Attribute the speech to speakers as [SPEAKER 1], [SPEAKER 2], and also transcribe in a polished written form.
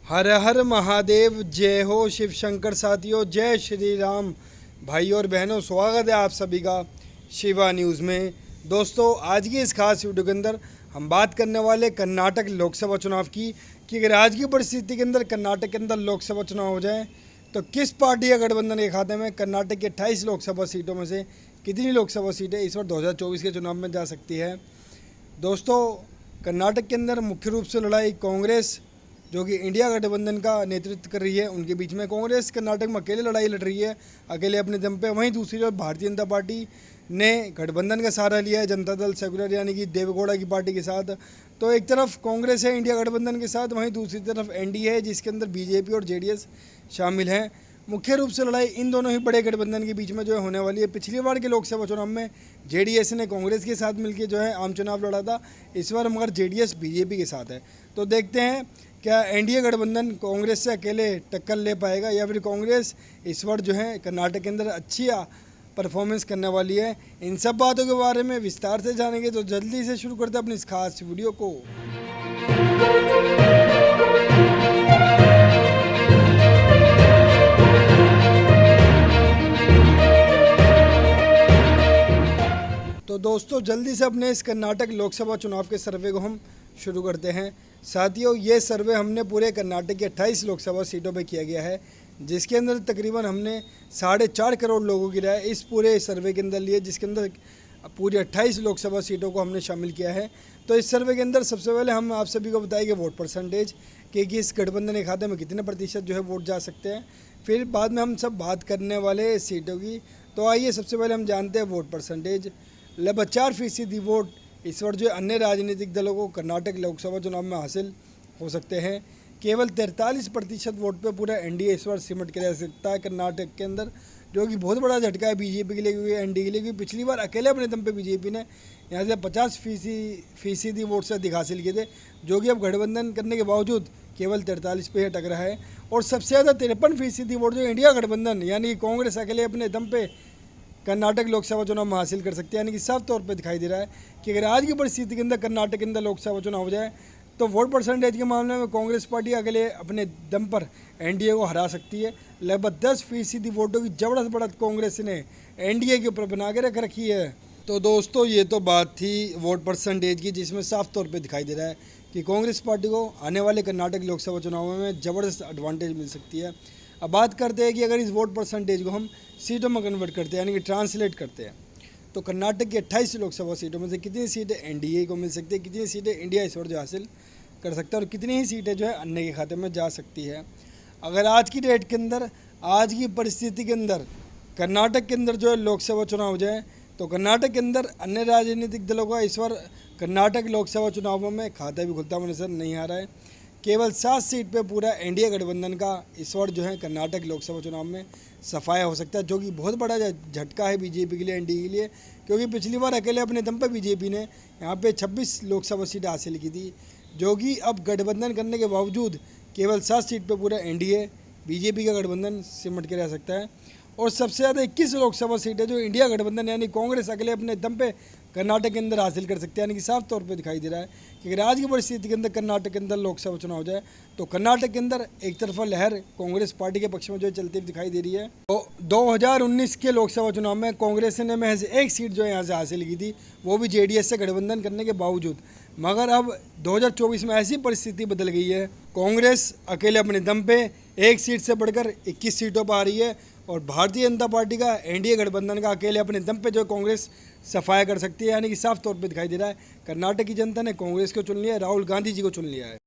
[SPEAKER 1] हर हर महादेव, जय हो शिव शंकर। साथियों, जय श्री राम। भाई और बहनों, स्वागत है आप सभी का शिवा न्यूज़ में। दोस्तों, आज की इस खास वीडियो के अंदर हम बात करने वाले कर्नाटक लोकसभा चुनाव की कि अगर आज की परिस्थिति के अंदर कर्नाटक के अंदर लोकसभा चुनाव हो जाए तो किस पार्टी या गठबंधन के खाते में कर्नाटक के 28 लोकसभा सीटों में से कितनी लोकसभा सीटें इस बार 2024 के चुनाव में जा सकती है। दोस्तों, कर्नाटक के अंदर मुख्य रूप से लड़ाई कांग्रेस, जो कि इंडिया गठबंधन का नेतृत्व कर रही है, उनके बीच में। कांग्रेस कर्नाटक में अकेले लड़ाई लड़ रही है, अकेले अपने दम पे। वहीं दूसरी ओर भारतीय जनता पार्टी ने गठबंधन का सहारा लिया है जनता दल सेकुलर यानी कि देवेगौड़ा की पार्टी के साथ। तो एक तरफ कांग्रेस है इंडिया गठबंधन के साथ, वहीं दूसरी तरफ एनडीए है जिसके अंदर बीजेपी और जेडीएस शामिल हैं। मुख्य रूप से लड़ाई इन दोनों ही बड़े गठबंधन के बीच में जो है होने वाली है। पिछली बार के लोकसभा चुनाव में जेडीएस ने कांग्रेस के साथ मिलकर जो है आम चुनाव लड़ा था। इस बार मगर जेडीएस बीजेपी के साथ है। तो देखते हैं क्या एनडीए गठबंधन कांग्रेस से अकेले टक्कर ले पाएगा या फिर कांग्रेस इस बार जो है कर्नाटक के अंदर अच्छी परफॉर्मेंस करने वाली है। इन सब बातों के बारे में विस्तार से जानेंगे, तो जल्दी से शुरू करते हैं अपनी इस खास वीडियो को। तो दोस्तों, जल्दी से अपने इस कर्नाटक लोकसभा चुनाव के सर्वे को हम शुरू करते हैं। साथियों, ये सर्वे हमने पूरे कर्नाटक की 28 लोकसभा सीटों पे किया गया है, जिसके अंदर तकरीबन हमने 4.5 करोड़ लोगों की राय इस पूरे सर्वे के अंदर लिए, जिसके अंदर पूरी 28 लोकसभा सीटों को हमने शामिल किया है। तो इस सर्वे के अंदर सबसे पहले हम आप सभी को बताएंगे वोट परसेंटेज कि इस गठबंधन के खाते में कितने प्रतिशत जो है वोट जा सकते हैं। फिर बाद में हम सब बात करने वाले सीटों की। तो आइए सबसे पहले हम जानते हैं वोट परसेंटेज। लगभग 4% वोट इस बार जो अन्य राजनीतिक दलों को कर्नाटक लोकसभा चुनाव में हासिल हो सकते हैं। केवल 43% वोट पे पूरा एनडीए इस बार सिमट के रह सकता है कर्नाटक के अंदर, जो कि बहुत बड़ा झटका है बीजेपी के लिए, क्योंकि एनडीए के लिए। क्योंकि पिछली बार अकेले अपने दम पे बीजेपी ने यहाँ से 50% वोट से अधिक हासिल किए थे, जो कि अब गठबंधन करने के बावजूद केवल 43 पे टक रहा है। और सबसे ज़्यादा 53% वोट जो इंडिया गठबंधन यानी कांग्रेस अकेले अपने दम पे कर्नाटक लोकसभा चुनाव में हासिल कर सकते हैं। यानी कि साफ तौर पे दिखाई दे रहा है कि अगर आज की परिस्थिति के अंदर कर्नाटक के अंदर लोकसभा चुनाव हो जाए तो वोट परसेंटेज के मामले में कांग्रेस पार्टी अकेले अपने दम पर एनडीए को हरा सकती है। लगभग 10% वोटों की जबरदस्त बढ़त कांग्रेस ने एनडीए के ऊपर बना के रख रखी है। तो दोस्तों, ये तो बात थी वोट परसेंटेज की, जिसमें साफ तौर पर दिखाई दे रहा है कि कांग्रेस पार्टी को आने वाले कर्नाटक लोकसभा चुनाव में ज़बरदस्त एडवांटेज मिल सकती है। अब बात करते हैं कि अगर इस वोट परसेंटेज को हम सीटों में कन्वर्ट करते हैं यानी कि ट्रांसलेट करते हैं, तो कर्नाटक की 28 लोकसभा सीटों में से कितनी सीटें एनडीए को मिल सकती है, कितनी सीटें इंडिया इस बार जो हासिल कर सकता है और कितनी ही सीटें जो है अन्य के खाते में जा सकती है। अगर आज की डेट के अंदर, आज की परिस्थिति के अंदर कर्नाटक के अंदर जो है लोकसभा चुनाव हो जाए तो कर्नाटक के अंदर अन्य राजनीतिक दलों का इस बार कर्नाटक लोकसभा चुनावों में खाता भी खुलता हुआ नजर नहीं आ रहा है। केवल 7 सीट पे पूरा एनडीए गठबंधन का इस बार जो है कर्नाटक लोकसभा चुनाव में सफाया हो सकता है, जो कि बहुत बड़ा झटका है बीजेपी के लिए, एनडीए के लिए। क्योंकि पिछली बार अकेले अपने दम पर बीजेपी ने यहाँ पे 26 लोकसभा सीटें हासिल की थी, जो कि अब गठबंधन करने के बावजूद केवल 7 सीट पे पूरा एनडीए बीजेपी का गठबंधन सिमट के रह सकता है। और सबसे ज़्यादा 21 लोकसभा सीटें जो इंडिया गठबंधन यानी कांग्रेस अकेले अपने दम पे कर्नाटक के अंदर हासिल कर सकते हैं। यानी कि साफ तौर पे दिखाई दे रहा है कि अगर आज की परिस्थिति के अंदर कर्नाटक के अंदर लोकसभा चुनाव हो जाए तो कर्नाटक के अंदर एक तरफा लहर कांग्रेस पार्टी के पक्ष में जो चलती हुई दिखाई दे रही है। तो 2019 के लोकसभा चुनाव में कांग्रेस ने महज 1 सीट जो है यहाँ से हासिल की थी, वो भी जेडीएस से गठबंधन करने के बावजूद। मगर अब 2024 में ऐसी परिस्थिति बदल गई है, कांग्रेस अकेले अपने दम पे 1 सीट से बढ़कर 21 सीटों पर आ रही है और भारतीय जनता पार्टी का एनडीए गठबंधन का अकेले अपने दम पे जो कांग्रेस सफाया कर सकती है। यानी कि साफ तौर पे दिखाई दे रहा है कर्नाटक की जनता ने कांग्रेस को चुन लिया है, राहुल गांधी जी को चुन लिया है।